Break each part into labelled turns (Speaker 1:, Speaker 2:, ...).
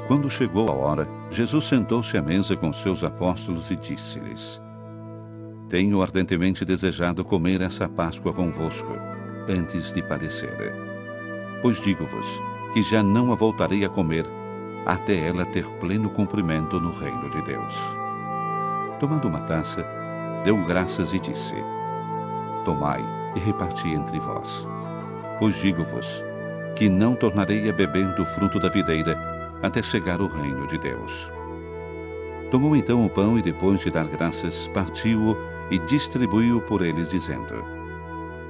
Speaker 1: Quando chegou a hora, Jesus sentou-se à mesa com seus apóstolos e disse-lhes: Tenho ardentemente desejado comer essa Páscoa convosco, antes de padecer. Pois digo-vos que já não a voltarei a comer, até ela ter pleno cumprimento no reino de Deus. Tomando uma taça, deu graças e disse: Tomai e reparti entre vós. Pois digo-vos que não tornarei a beber do fruto da videira, até chegar o reino de Deus. Tomou então o pão e, depois de dar graças, partiu-o e distribuiu por eles, dizendo: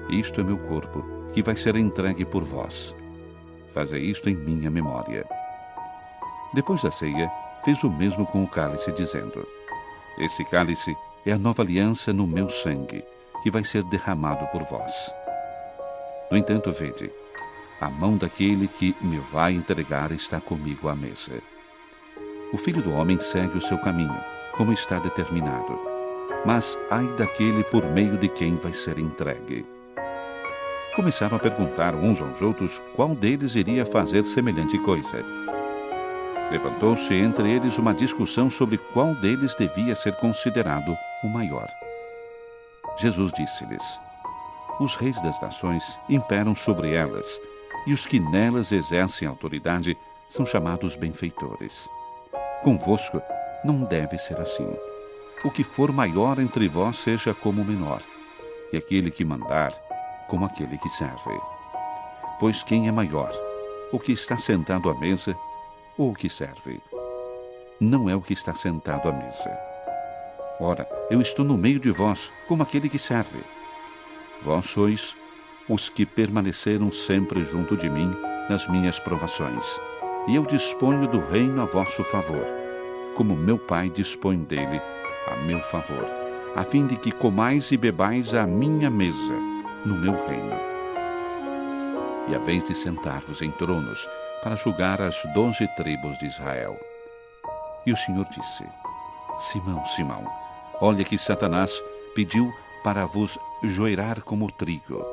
Speaker 1: Isto é meu corpo, que vai ser entregue por vós. Fazei isto em minha memória. Depois da ceia, fez o mesmo com o cálice, dizendo: Esse cálice é a nova aliança no meu sangue, que vai ser derramado por vós. No entanto, vede, a mão daquele que me vai entregar está comigo à mesa. O Filho do Homem segue o seu caminho, como está determinado. Mas ai daquele por meio de quem vai ser entregue. Começaram a perguntar uns aos outros qual deles iria fazer semelhante coisa. Levantou-se entre eles uma discussão sobre qual deles devia ser considerado o maior. Jesus disse-lhes: Os reis das nações imperam sobre elas, e os que nelas exercem autoridade são chamados benfeitores. Convosco não deve ser assim. O que for maior entre vós seja como o menor, e aquele que mandar, como aquele que serve. Pois quem é maior, o que está sentado à mesa ou o que serve? Não é o que está sentado à mesa. Ora, eu estou no meio de vós, como aquele que serve. Vós sois os que permaneceram sempre junto de mim nas minhas provações, e eu disponho do reino a vosso favor, como meu Pai dispõe dele a meu favor, a fim de que comais e bebais à minha mesa, no meu reino. E haveis de sentar-vos em tronos, para julgar as 12 tribos de Israel. E o Senhor disse: Simão, Simão, olha que Satanás pediu para vos joelhar como trigo.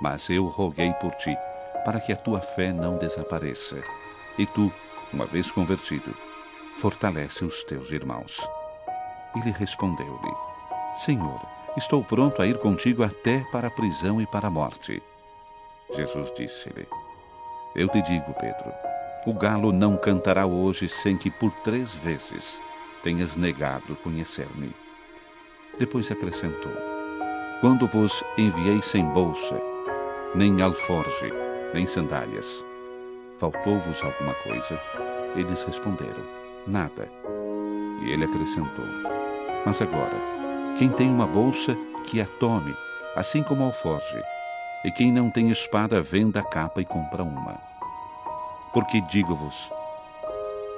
Speaker 1: Mas eu roguei por ti, para que a tua fé não desapareça. E tu, uma vez convertido, fortalece os teus irmãos. Ele respondeu-lhe: Senhor, estou pronto a ir contigo até para a prisão e para a morte. Jesus disse-lhe: Eu te digo, Pedro, o galo não cantará hoje sem que por 3 vezes tenhas negado conhecer-me. Depois acrescentou: Quando vos enviei sem bolsa, nem alforje, nem sandálias, faltou-vos alguma coisa? Eles responderam: Nada. E ele acrescentou: Mas agora, quem tem uma bolsa, que a tome, assim como alforje, e quem não tem espada, venda a capa e compra uma. Porque digo-vos,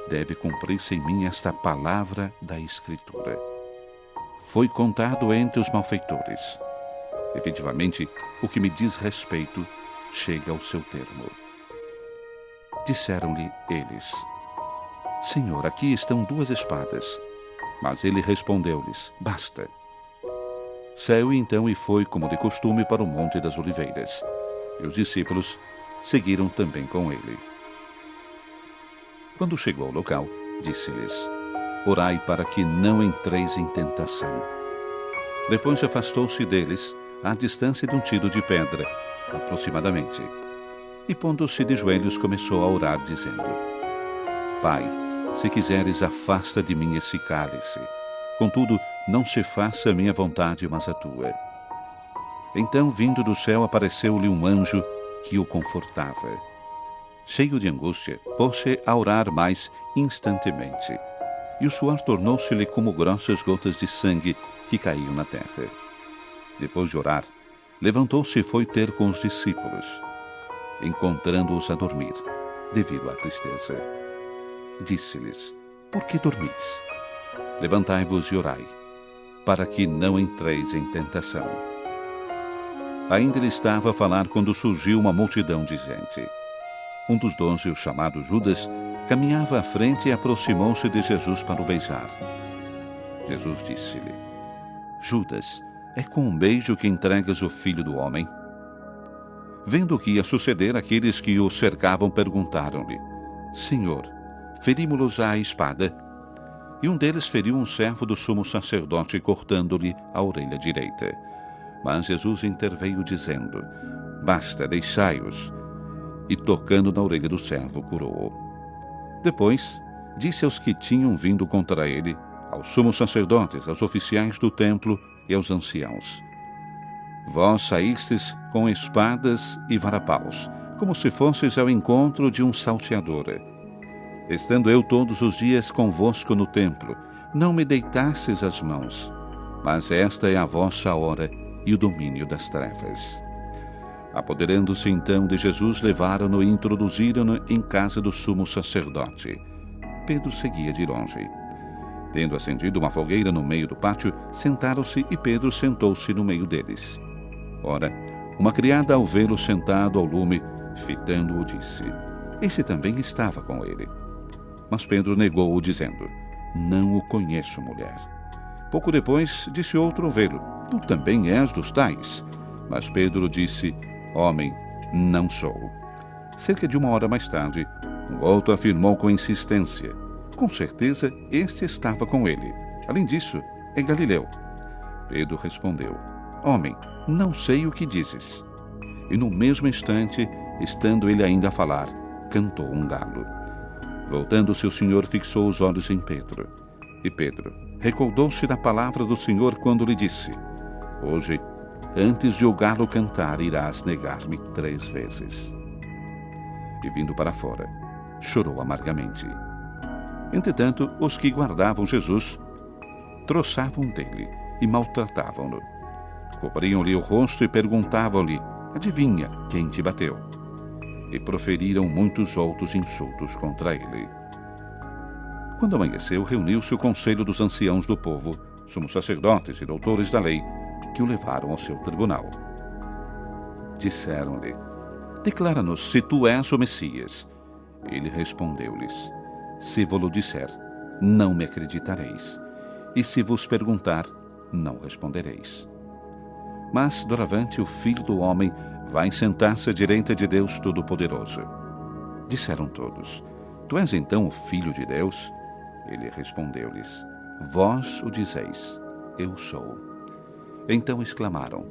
Speaker 1: deve cumprir-se em mim esta palavra da Escritura. Foi contado entre os malfeitores. Efetivamente, o que me diz respeito chega ao seu termo. Disseram-lhe eles: Senhor, aqui estão 2 espadas. Mas ele respondeu-lhes: Basta. Saiu então e foi, como de costume, para o Monte das Oliveiras. E os discípulos seguiram também com ele. Quando chegou ao local, disse-lhes: Orai para que não entreis em tentação. Depois afastou-se deles, à distância de um tiro de pedra, aproximadamente. E pondo-se de joelhos, começou a orar, dizendo: Pai, se quiseres, afasta de mim esse cálice. Contudo, não se faça a minha vontade, mas a tua. Então, vindo do céu, apareceu-lhe um anjo que o confortava. Cheio de angústia, pôs-se a orar mais instantemente, e o suor tornou-se-lhe como grossas gotas de sangue que caíam na terra. Depois de orar, levantou-se e foi ter com os discípulos, encontrando-os a dormir, devido à tristeza. Disse-lhes: Por que dormis? Levantai-vos e orai, para que não entreis em tentação. Ainda ele estava a falar quando surgiu uma multidão de gente. Um dos 12, o chamado Judas, caminhava à frente e aproximou-se de Jesus para o beijar. Jesus disse-lhe: Judas, é com um beijo que entregas o Filho do Homem? Vendo o que ia suceder, aqueles que o cercavam perguntaram-lhe: Senhor, ferímo-los à espada? E um deles feriu um servo do sumo sacerdote, cortando-lhe a orelha direita. Mas Jesus interveio, dizendo: Basta, deixai-os. E tocando na orelha do servo, curou-o. Depois, disse aos que tinham vindo contra ele, aos sumos sacerdotes, aos oficiais do templo e aos anciãos: Vós saístes com espadas e varapaus, como se fosseis ao encontro de um salteador. Estando eu todos os dias convosco no templo, não me deitastes as mãos, mas esta é a vossa hora e o domínio das trevas. Apoderando-se então de Jesus, levaram-no e introduziram-no em casa do sumo sacerdote. Pedro seguia de longe. Tendo acendido uma fogueira no meio do pátio, sentaram-se e Pedro sentou-se no meio deles. Ora, uma criada, ao vê-lo sentado ao lume, fitando-o, disse: Esse também estava com ele. Mas Pedro negou-o, dizendo: Não o conheço, mulher. Pouco depois, disse outro ao vê-lo: Tu também és dos tais. Mas Pedro disse: Homem, não sou. Cerca de 1 hora mais tarde, um outro afirmou com insistência: Com certeza, este estava com ele. Além disso, é Galileu. Pedro respondeu: Homem, não sei o que dizes. E no mesmo instante, estando ele ainda a falar, cantou um galo. Voltando-se, o Senhor fixou os olhos em Pedro. E Pedro recordou-se da palavra do Senhor quando lhe disse: Hoje, antes de o galo cantar, irás negar-me 3 vezes. E vindo para fora, chorou amargamente. Entretanto, os que guardavam Jesus troçavam dele e maltratavam-no. Cobriam-lhe o rosto e perguntavam-lhe: Adivinha quem te bateu? E proferiram muitos outros insultos contra ele. Quando amanheceu, reuniu-se o conselho dos anciãos do povo, sumos sacerdotes e doutores da lei, que o levaram ao seu tribunal. Disseram-lhe: Declara-nos se tu és o Messias. Ele respondeu-lhes: Se vos disser, não me acreditareis, e se vos perguntar, não respondereis. Mas, doravante, o Filho do Homem vai sentar-se à direita de Deus Todo-Poderoso. Disseram todos: Tu és então o Filho de Deus? Ele respondeu-lhes: Vós o dizeis, eu sou. Então exclamaram: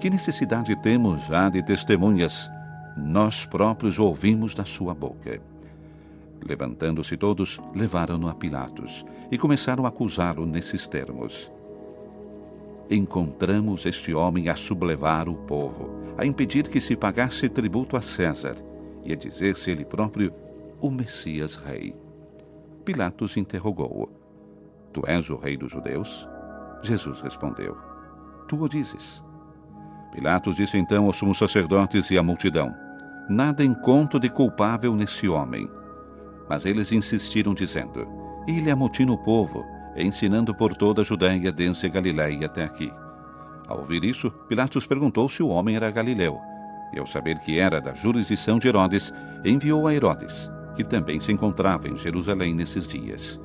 Speaker 1: Que necessidade temos já de testemunhas? Nós próprios o ouvimos da sua boca. Levantando-se todos, levaram-no a Pilatos e começaram a acusá-lo nesses termos: Encontramos este homem a sublevar o povo, a impedir que se pagasse tributo a César e a dizer-se ele próprio o Messias Rei. Pilatos interrogou-o: Tu és o rei dos judeus? Jesus respondeu: Tu o dizes. Pilatos disse então aos sumos sacerdotes e à multidão: Nada encontro de culpável nesse homem. Mas eles insistiram, dizendo: Ele amotina o povo, ensinando por toda a Judéia, desde Galiléia até aqui. Ao ouvir isso, Pilatos perguntou se o homem era galileu, e ao saber que era da jurisdição de Herodes, enviou a Herodes, que também se encontrava em Jerusalém nesses dias.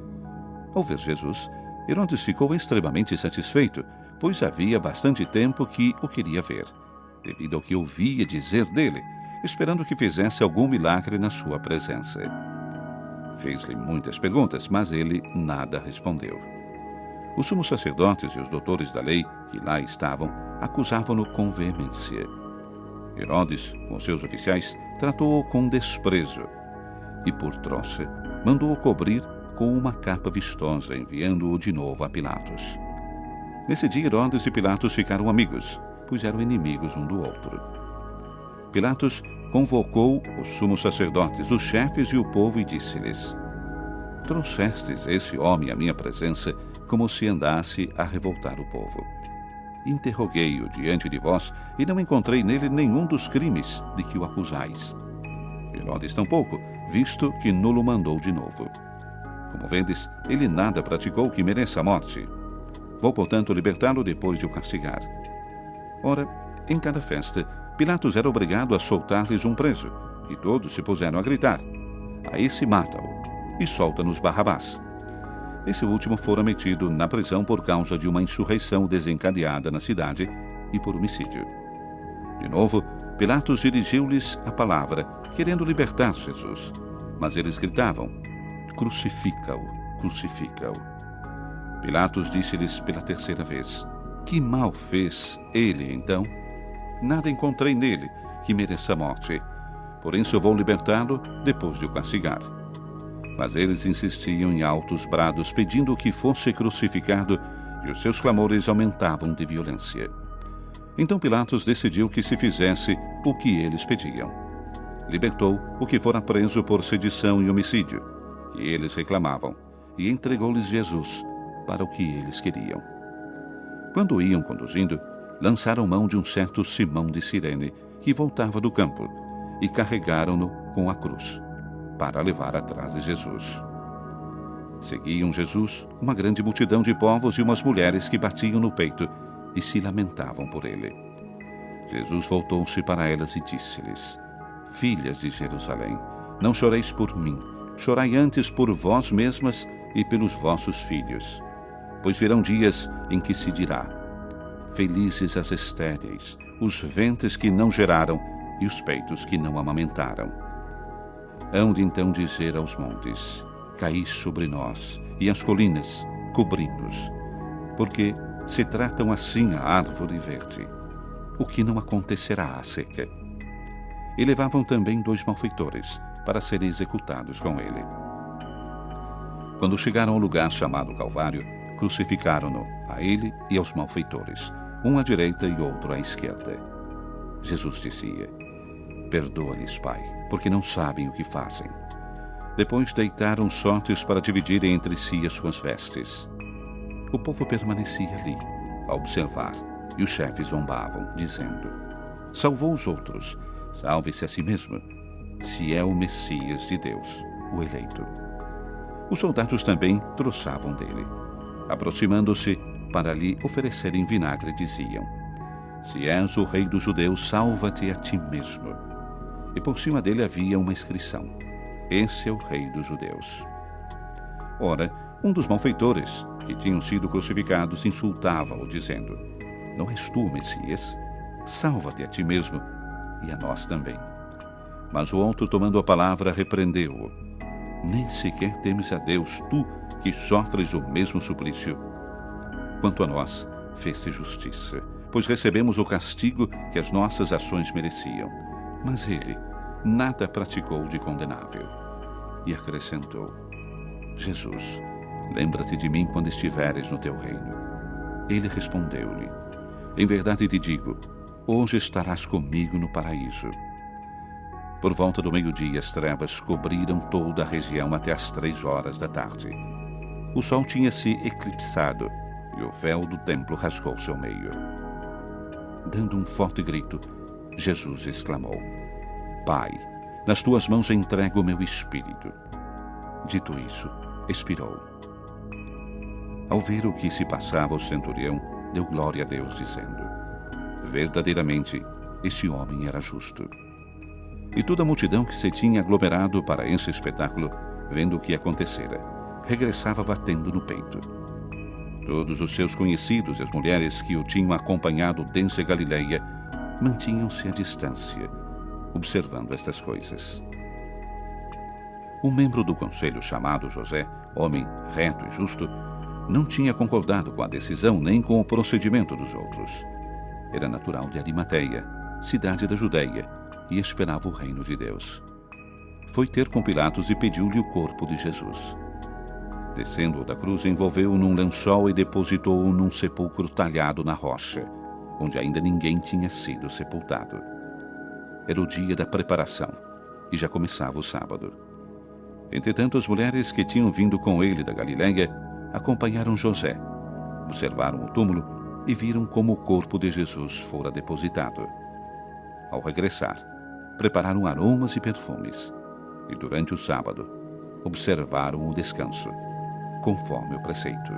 Speaker 1: Ao ver Jesus, Herodes ficou extremamente satisfeito, pois havia bastante tempo que o queria ver, devido ao que ouvia dizer dele, esperando que fizesse algum milagre na sua presença. Fez-lhe muitas perguntas, mas ele nada respondeu. Os sumos sacerdotes e os doutores da lei, que lá estavam, acusavam-no com veemência. Herodes, com seus oficiais, tratou-o com desprezo e, por troça, mandou-o cobrir com uma capa vistosa, enviando-o de novo a Pilatos. Nesse dia, Herodes e Pilatos ficaram amigos, pois eram inimigos um do outro. Pilatos convocou os sumos sacerdotes, os chefes e o povo e disse-lhes: Trouxestes esse homem à minha presença como se andasse a revoltar o povo. Interroguei-o diante de vós e não encontrei nele nenhum dos crimes de que o acusais. Herodes tampouco, visto que nulo mandou de novo. Como vedes, ele nada praticou que mereça a morte. Vou, portanto, libertá-lo depois de o castigar. Ora, em cada festa, Pilatos era obrigado a soltar-lhes um preso, e todos se puseram a gritar: A esse mata-o, e solta-nos Barrabás. Esse último fora metido na prisão por causa de uma insurreição desencadeada na cidade e por homicídio. De novo, Pilatos dirigiu-lhes a palavra, querendo libertar Jesus. Mas eles gritavam: crucifica-o, crucifica-o. Pilatos disse-lhes pela terceira vez: que mal fez ele, então? Nada encontrei nele que mereça a morte. Por isso vou libertá-lo depois de o castigar. Mas eles insistiam em altos brados, pedindo que fosse crucificado, e os seus clamores aumentavam de violência. Então Pilatos decidiu que se fizesse o que eles pediam. Libertou o que fora preso por sedição e homicídio, que eles reclamavam, e entregou-lhes Jesus para o que eles queriam. Quando o iam conduzindo, lançaram mão de um certo Simão de Cirene, que voltava do campo, e carregaram-no com a cruz, para levar atrás de Jesus. Seguiam Jesus uma grande multidão de povos e umas mulheres que batiam no peito e se lamentavam por ele. Jesus voltou-se para elas e disse-lhes: filhas de Jerusalém, não choreis por mim, chorai antes por vós mesmas e pelos vossos filhos. Pois virão dias em que se dirá: felizes as estéreis, os ventres que não geraram e os peitos que não amamentaram. Hão de então dizer aos montes: caí sobre nós, e às colinas: cobri-nos. Porque se tratam assim a árvore verde, o que não acontecerá à seca. E levavam também 2 malfeitores, para serem executados com ele. Quando chegaram ao lugar chamado Calvário, crucificaram-no, a ele e aos malfeitores, um à direita e outro à esquerda. Jesus dizia: perdoa-lhes, Pai, porque não sabem o que fazem. Depois deitaram sortes para dividirem entre si as suas vestes. O povo permanecia ali, a observar, e os chefes zombavam, dizendo: salvou os outros, salve-se a si mesmo, se é o Messias de Deus, o eleito. Os soldados também troçavam dele. Aproximando-se para lhe oferecerem vinagre, diziam: se és o rei dos judeus, salva-te a ti mesmo. E por cima dele havia uma inscrição: esse é o rei dos judeus. Ora, um dos malfeitores, que tinham sido crucificados, insultava-o, dizendo: não és tu o Messias? Salva-te a ti mesmo e a nós também. Mas o outro, tomando a palavra, repreendeu-o: nem sequer temes a Deus, tu que sofres o mesmo suplício? Quanto a nós, fez-se justiça, pois recebemos o castigo que as nossas ações mereciam. Mas ele nada praticou de condenável. E acrescentou: Jesus, lembra-te de mim quando estiveres no teu reino. Ele respondeu-lhe: em verdade te digo, hoje estarás comigo no paraíso. Por volta do meio-dia, as trevas cobriram toda a região até às 3 horas da tarde. O sol tinha se eclipsado e o véu do templo rasgou-se ao meio. Dando um forte grito, Jesus exclamou: Pai, nas tuas mãos entrego o meu espírito. Dito isso, expirou. Ao ver o que se passava, o centurião deu glória a Deus, dizendo: verdadeiramente, este homem era justo. E toda a multidão que se tinha aglomerado para esse espetáculo, vendo o que acontecera, regressava batendo no peito. Todos os seus conhecidos e as mulheres que o tinham acompanhado desde a Galileia mantinham-se à distância, observando estas coisas. Um membro do conselho, chamado José, homem reto e justo, não tinha concordado com a decisão nem com o procedimento dos outros. Era natural de Arimateia, cidade da Judeia, e esperava o reino de Deus. Foi ter com Pilatos e pediu-lhe o corpo de Jesus. Descendo-o da cruz, envolveu-o num lençol e depositou-o num sepulcro talhado na rocha, onde ainda ninguém tinha sido sepultado. Era o dia da preparação, e já começava o sábado. Entretanto, as mulheres que tinham vindo com ele da Galileia acompanharam José, observaram o túmulo e viram como o corpo de Jesus fora depositado. Ao regressar, prepararam aromas e perfumes, e durante o sábado, observaram o descanso, conforme o preceito.